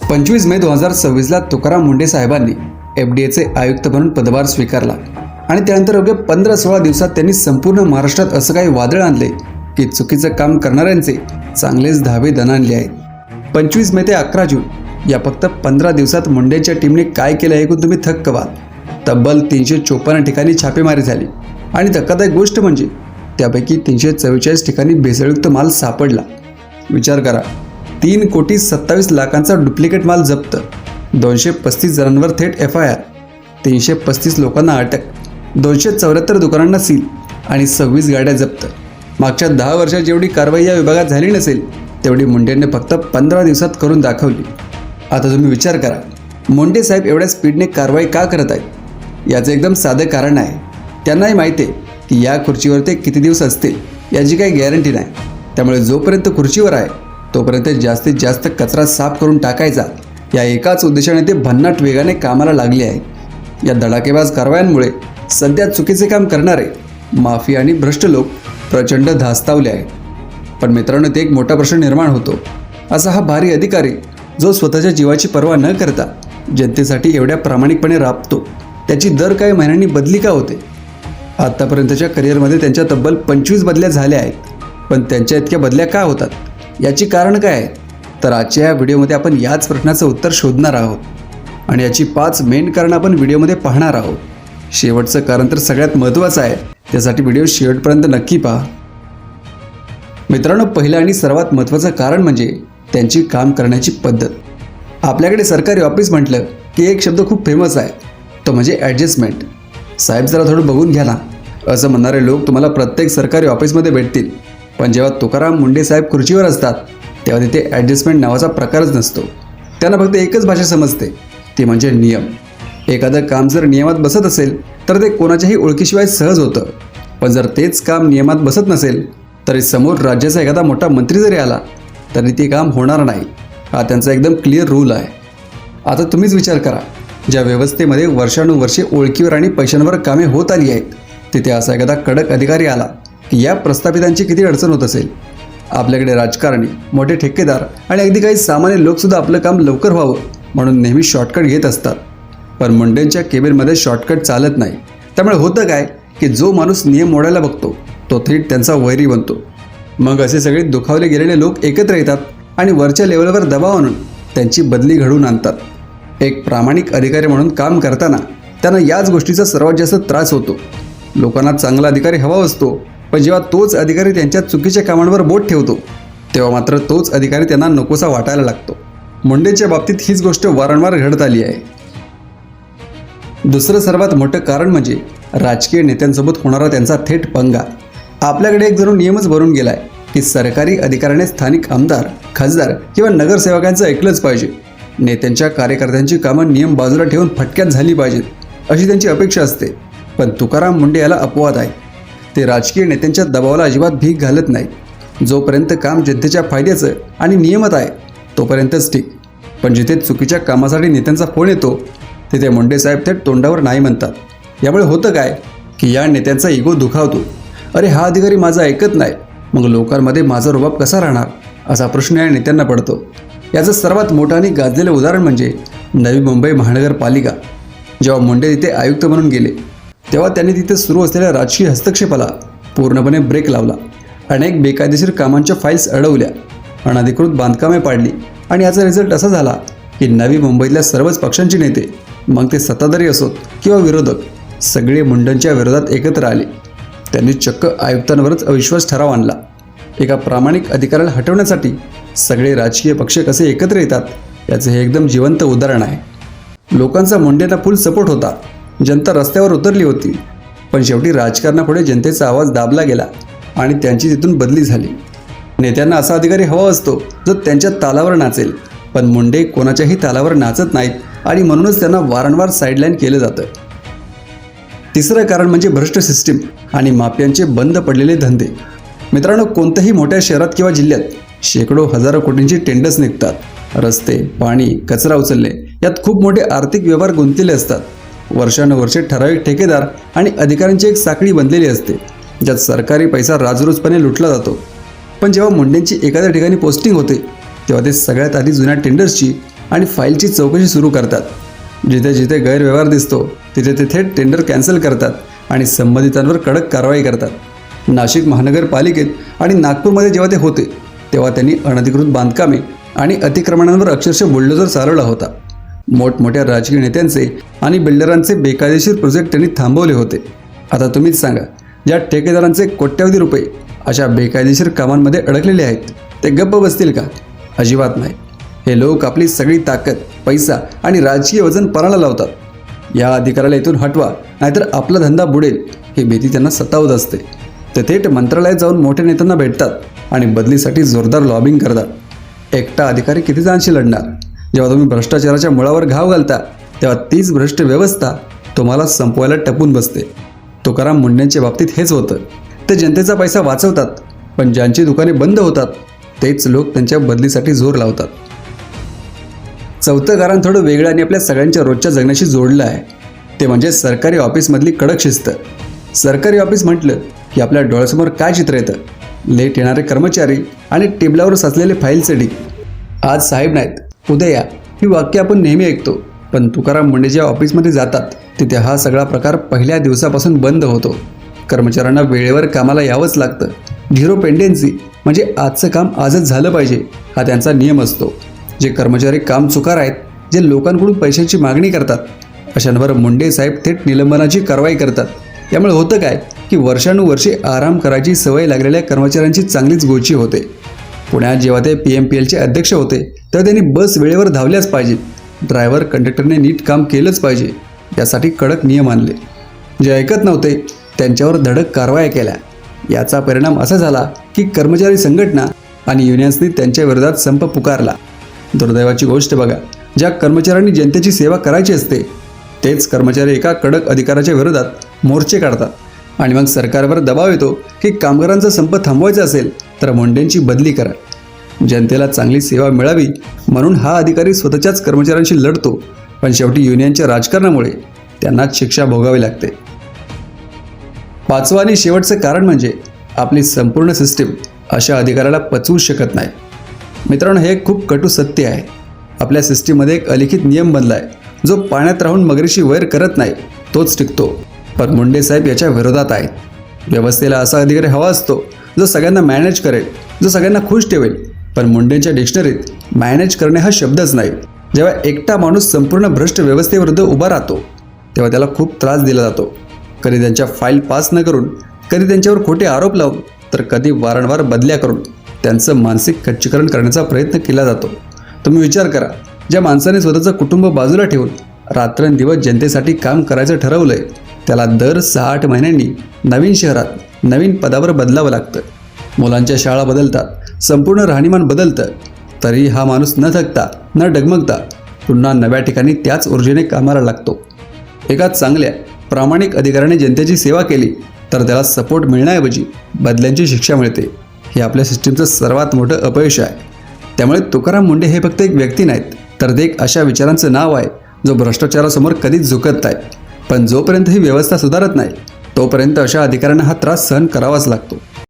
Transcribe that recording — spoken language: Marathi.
25 मे 2026ला तुकाराम मुंढे साहेबांनी FDAचे आयुक्त म्हणून पदभार स्वीकारला आणि त्यानंतर अवघ्या 15-16 दिवसात त्यांनी संपूर्ण महाराष्ट्रात असं काही वादळ आणले की चुकीचं काम करणाऱ्यांचे चांगलेच धाबे दणाणले आहेत। 25 मे ते 11 जून या फक्त 15 दिवसात मुंढेंच्या टीमने काय केलं ऐकून तुम्ही थक्क व्हाल। तब्बल 354 ठिकाणी छापेमारी झाली आणि धक्कादायक गोष्ट म्हणजे त्यापैकी 344 ठिकाणी भेसळयुक्त माल सापडला। विचार करा, 3,27,00,000चा डुप्लिकेट माल जप्त, 235 जणांवर थेट FIR, 335 लोकांना अटक, 274 दुकानांना सील आणि 26 गाड्या जप्त। मागच्या 10 वर्षात जेवढी कारवाई या विभागात झाली नसेल तेवढी मुंढेंनी फक्त 15 दिवसात करून दाखवली। आता तुम्ही विचार करा, मुंढे साहेब एवढ्या स्पीडने कारवाई का करत आहेत? याचं एकदम साधं कारण आहे, त्यांनाही माहिती आहे की या खुर्चीवर ते किती दिवस असतील याची काही गॅरंटी नाही। त्यामुळे जोपर्यंत खुर्चीवर आहे तोपर्यंत जास्तीत जास्त कचरा साफ करून टाकायचा या एकाच उद्देशाने ते भन्नाट वेगाने कामाला लागले आहेत। या धडाकेबाज कारवायांमुळे सध्या चुकीचे काम करणारे माफिया आणि भ्रष्ट लोक प्रचंड धास्तावले आहेत। पण मित्रांनो, ते एक मोठा प्रश्न निर्माण होतो, असा हा भारी अधिकारी जो स्वतःच्या जीवाची पर्वा न करता जनतेसाठी एवढ्या प्रामाणिकपणे राबतो, त्याची दर काही महिन्यांनी बदली का होते? आत्तापर्यंतच्या करिअरमध्ये त्यांच्या तब्बल 25 बदल्या झाल्या आहेत, पण त्यांच्या इतक्या बदल्या का होतात? याची कारण काय आहे? तर आजच्या या व्हिडिओमध्ये आपण याच प्रश्नाचं उत्तर शोधणार आहोत आणि याची 5 मेन कारण आपण व्हिडिओमध्ये पाहणार आहोत। शेवटचं कारण तर सगळ्यात महत्त्वाचं आहे, त्यासाठी व्हिडिओ शेवटपर्यंत नक्की पहा। मित्रांनो, पहिलं आणि सर्वात महत्त्वाचं कारण म्हणजे त्यांची काम करण्याची पद्धत। आपल्याकडे सरकारी ऑफिस म्हटलं की एक शब्द खूप फेमस आहे, तो म्हणजे ॲडजस्टमेंट। साहेब जरा थोडं बघून घ्या ना, असं म्हणणारे लोक तुम्हाला प्रत्येक सरकारी ऑफिसमध्ये भेटतील। पण जेव्हा तुकाराम मुंढे साहेब खुर्चीवर असतात तेव्हा तिथे ॲडजस्टमेंट नावाचा प्रकारच नसतो। त्यांना फक्त एकच भाषा समजते, ती म्हणजे नियम। एखादं काम जर नियमात बसत असेल तर ते कोणाच्याही ओळखीशिवाय सहज होतं, पण जर तेच काम नियमात बसत नसेल तरी समोर राज्याचा एखादा मोठा मंत्री जरी आला तरी ते काम होणार नाही। हा त्यांचा एकदम क्लिअर रूल आहे। आता तुम्हीच विचार करा, ज्या व्यवस्थेमध्ये वर्षानुवर्षे ओळखीवर आणि पैशांवर कामे होत आली आहेत तिथे असा एखादा कडक अधिकारी आला की या प्रस्थापितांची किती अडचण होत असेल। आपल्याकडे राजकारणी, मोठे ठेकेदार आणि अगदी काही सामान्य लोकसुद्धा आपलं काम लवकर व्हावं म्हणून नेहमी शॉर्टकट घेत असतात, पण मुंढेंच्या केबिनमध्ये शॉर्टकट चालत नाही। त्यामुळे होतं काय की जो माणूस नियम मोडायला बघतो तो थेट त्यांचा वैरी बनतो। मग असे सगळे दुखावले गेलेले लोक एकत्र येतात आणि वरच्या लेवलवर दबाव आणून त्यांची बदली घडवून आणतात। एक प्रामाणिक अधिकारी म्हणून काम करताना त्यांना याच गोष्टीचा सर्वात जास्त त्रास होतो। लोकांना चांगला अधिकारी हवा असतो, पण जेव्हा तोच अधिकारी त्यांच्या चुकीच्या कामांवर बोट ठेवतो तेव्हा मात्र तोच अधिकारी त्यांना नकोसा वाटायला लागतो। मुंढेंच्या बाबतीत हीच गोष्ट वारंवार घडत आली आहे। दुसरं सर्वात मोठं कारण म्हणजे राजकीय नेत्यांसोबत होणारा त्यांचा थेट पंगा। आपल्याकडे एक जणू नियमच बनून गेलाय की सरकारी अधिकाऱ्याने स्थानिक आमदार, खासदार किंवा नगरसेवकांचं ऐकलंच पाहिजे। नेत्यांच्या कार्यकर्त्यांची कामं नियम बाजूला ठेवून फटक्यात झाली पाहिजेत अशी त्यांची अपेक्षा असते। पण तुकाराम मुंढे याला अपवाद आहे। ते राजकीय नेत्यांच्या दबावाला अजिबात भीक घालत नाहीत। जोपर्यंत काम जनतेच्या फायद्याचं आणि नियमात आहे तोपर्यंतच ठीक, पण जिथे चुकीच्या कामासाठी नेत्यांचा फोन येतो तिथे मुंढे साहेब थेट तोंडावर नाही म्हणतात। यामुळे होतं काय की या नेत्यांचा इगो दुखावतो। अरे, हा अधिकारी माझं ऐकत नाही, मग लोकांमध्ये माझा रुबाब कसा राहणार असा प्रश्न या नेत्यांना पडतो। याचं सर्वात मोठं आणि गाजलेलं उदाहरण म्हणजे नवी मुंबई महानगरपालिका। जेव्हा मुंढे तिथे आयुक्त म्हणून गेले तेव्हा त्यांनी तिथे सुरू असलेल्या राजकीय हस्तक्षेपाला पूर्णपणे ब्रेक लावला। अनेक बेकायदेशीर कामांच्या फाईल्स अडवल्या, अनधिकृत बांधकामे पाडली आणि याचा रिझल्ट असा झाला की नवी मुंबईतल्या सर्वच पक्षांचे नेते, मग ते सत्ताधारी असोत किंवा विरोधक, सगळे मुंढेंच्या विरोधात एकत्र आले। त्यांनी चक्क आयुक्तांवरच अविश्वास ठराव आणला। एका प्रामाणिक अधिकाऱ्याला हटवण्यासाठी सगळे राजकीय पक्ष कसे एकत्र येतात याचे हे एकदम जिवंत उदाहरण आहे। लोकांचा मुंढेंना फुल सपोर्ट होता, जनता रस्त्यावर उतरली होती, पण शेवटी राजकारणापुढे जनतेचा आवाज दाबला गेला आणि त्यांची तिथून बदली झाली। नेत्यांना असा अधिकारी हवा असतो जो त्यांच्या तालावर नाचेल, पण मुंढे कोणाच्याही तालावर नाचत नाहीत आणि म्हणूनच त्यांना वारंवार साईडलाईन केलं जातं। तिसरं कारण म्हणजे भ्रष्ट सिस्टीम आणि माफियांचे बंद पडलेले धंदे। मित्रांनो, कोणत्याही मोठ्या शहरात किंवा जिल्ह्यात शेकडो हजारो कोटींची टेंडर्स निघतात। रस्ते, पाणी, कचरा उचलणे यात खूप मोठे आर्थिक व्यवहार गुंतलेले असतात। वर्षानुवर्षे ठराविक ठेकेदार आणि अधिकाऱ्यांची एक साखळी बनलेली असते ज्यात सरकारी पैसा राजरोसपणे लुटला जातो। पण जेव्हा मुंढेंची एखाद्या ठिकाणी पोस्टिंग होते तेव्हा ते सगळ्यात आधी जुन्या टेंडर्सची आणि फाईलची चौकशी सुरू करतात. जिथे जिथे गैरव्यवहार दिसतो तिथे ते थेट टेंडर कॅन्सल करतात आणि संबंधितांवर कडक कारवाई करतात. नाशिक महानगरपालिकेत आणि नागपूरमध्ये जेव्हा ते होते तेव्हा त्यांनी अनधिकृत बांधकामे आणि अतिक्रमणांवर अक्षरशः बुलडोझर चालवला होता. मोठमोठ्या राजकीय नेत्यांचे आणि बिल्डरांचे बेकायदेशीर प्रोजेक्ट त्यांनी थांबवले होते. आता तुम्हीच सांगा, ज्या ठेकेदारांचे कोट्यवधी रुपये अशा बेकायदेशीर कामांमध्ये अडकलेले आहेत ते गप्प बसतील का? अजिबात नाही. हे लोक आपली सगळी ताकद, पैसा आणि राजकीय वजन पणाला लावतात. या अधिकाऱ्याला इथून हटवा नाहीतर आपला धंदा बुडेल ही भीती त्यांना सतावत असते. ते थेट मंत्रालयात जाऊन मोठ्या नेत्यांना भेटतात आणि बदलीसाठी जोरदार लॉबिंग करतात. एकटा अधिकारी किती जणांशी लढणार? जेव्हा तुम्ही भ्रष्टाचाराच्या मुळावर घाव घालता तेव्हा तीच भ्रष्ट व्यवस्था तुम्हाला संपवायला टपून बसते. तुकाराम मुंडेंच्या बाबतीत हेच होतं. ते जनतेचा पैसा वाचवतात, पण ज्यांची दुकाने बंद होतात तेच लोक त्यांच्या बदलीसाठी जोर लावतात. चौथं कारण थोडं वेगळं आणि आपल्या सगळ्यांच्या रोजच्या जगण्याशी जोडलं आहे. ते म्हणजे सरकारी ऑफिसमधली कडक शिस्त. सरकारी ऑफिस म्हटलं की आपल्या डोळ्यासमोर काय चित्र येतं? लेट येणारे कर्मचारी आणि टेबलावर साचलेले फाईलचे ढीग. आज साहेब नाहीत, उद्या या ही वाक्य आपण नेहमी ऐकतो, पण तुकाराम मुंडे ज्या ऑफिसमध्ये जातात तिथे हा सगळा प्रकार पहिल्या दिवसापासून बंद होतो. कर्मचाऱ्यांना वेळेवर कामाला यावंच लागतं. झिरो पेंडेन्सी म्हणजे आजचं काम आजच झालं पाहिजे हा त्यांचा नियम असतो. जे कर्मचारी काम चुकार आहेत, जे लोकांकडून पैशाची मागणी करतात, अशांवर मुंडे साहेब थेट निलंबनाची कारवाई करतात. यामुळे होतं काय की वर्षानुवर्षे आराम करायची सवय लागलेल्या कर्मचाऱ्यांची चांगलीच गोची होते. पुण्यात जेव्हा ते PMPLचे अध्यक्ष होते तेव्हा त्यांनी बस वेळेवर धावल्याच पाहिजे. ड्रायव्हर कंडक्टरने नीट काम केलंच पाहिजे यासाठी कडक नियम आणले. जे ऐकत नव्हते त्यांच्यावर धडक कारवाया केल्या. याचा परिणाम असा झाला की कर्मचारी संघटना आणि युनियन्सनी त्यांच्या विरोधात संप पुकारला. दुर्दैवाची गोष्ट बघा, ज्या कर्मचाऱ्यांनी जनतेची सेवा करायची असते तेच कर्मचारी एका कडक अधिकाराच्या विरोधात मोर्चे काढतात आणि मग सरकारवर दबाव येतो की कामगारांचा संप थांबवायचा असेल तर मुंडेंची बदली करा. जनतेला चांगली सेवा मिळावी म्हणून हा अधिकारी स्वतःच्याच कर्मचाऱ्यांशी लढतो, पण शेवटी युनियनच्या राजकारणामुळे त्यांनाच शिक्षा भोगावी लागते. पाचवं आणि शेवटचं कारण म्हणजे आपली संपूर्ण सिस्टीम अशा अधिकाऱ्याला पचवू शकत नाही. मित्रांनो, हे एक खूप कटू सत्य आहे. आपल्या सिस्टीममध्ये एक अलिखित नियम बनला आहे, जो पाण्यात राहून मगरीशी वैर करत नाही तोच टिकतो. पण मुंडे साहेब याच्या विरोधात आहेत. व्यवस्थेला असा अधिकारी हवा असतो जो सगळ्यांना मॅनेज करेल, जो सगळ्यांना खुश ठेवेल. पण मुंडेंच्या डिक्शनरीत मॅनेज करणे हा शब्दच नाही. जेव्हा एकटा माणूस संपूर्ण भ्रष्ट व्यवस्थेविरुद्ध उभा राहतो तेव्हा त्याला खूप त्रास दिला जातो. कधी त्यांच्या फाईल पास न करून, कधी त्यांच्यावर खोटे आरोप लावून, तर कधी वारंवार बदल्या करून त्यांचं मानसिक खच्चीकरण करण्याचा प्रयत्न केला जातो. तुम्ही विचार करा, ज्या माणसाने स्वतःचं कुटुंब बाजूला ठेवून रात्रंदिवस जनतेसाठी काम करायचं ठरवलंय त्याला दर 6-8 महिन्यांनी नवीन शहरात नवीन पदावर बदलावं लागतं. मुलांच्या शाळा बदलतात, संपूर्ण राहणीमान बदलतं, तरी हा माणूस न थकता न डगमगता पुन्हा नव्या ठिकाणी त्याच ऊर्जेने कामाला लागतो. एका चांगल्या प्रामाणिक अधिकाऱ्याने जनतेची सेवा केली तर त्याला सपोर्ट मिळण्याऐवजी बदल्यांची शिक्षा मिळते. हे आपल्या सिस्टीमचं सर्वात मोठं अपयश आहे. त्यामुळे तुकाराम मुंडे हे फक्त एक व्यक्ती नाहीत, तर ते एक अशा विचारांचं नाव आहे जो भ्रष्टाचारासमोर कधीच झुकत नाही. पण जोपर्यंत ही व्यवस्था सुधारत नाही तोपर्यंत अशा अधिकाऱ्यांना हा त्रास सहन करावाच लागतो.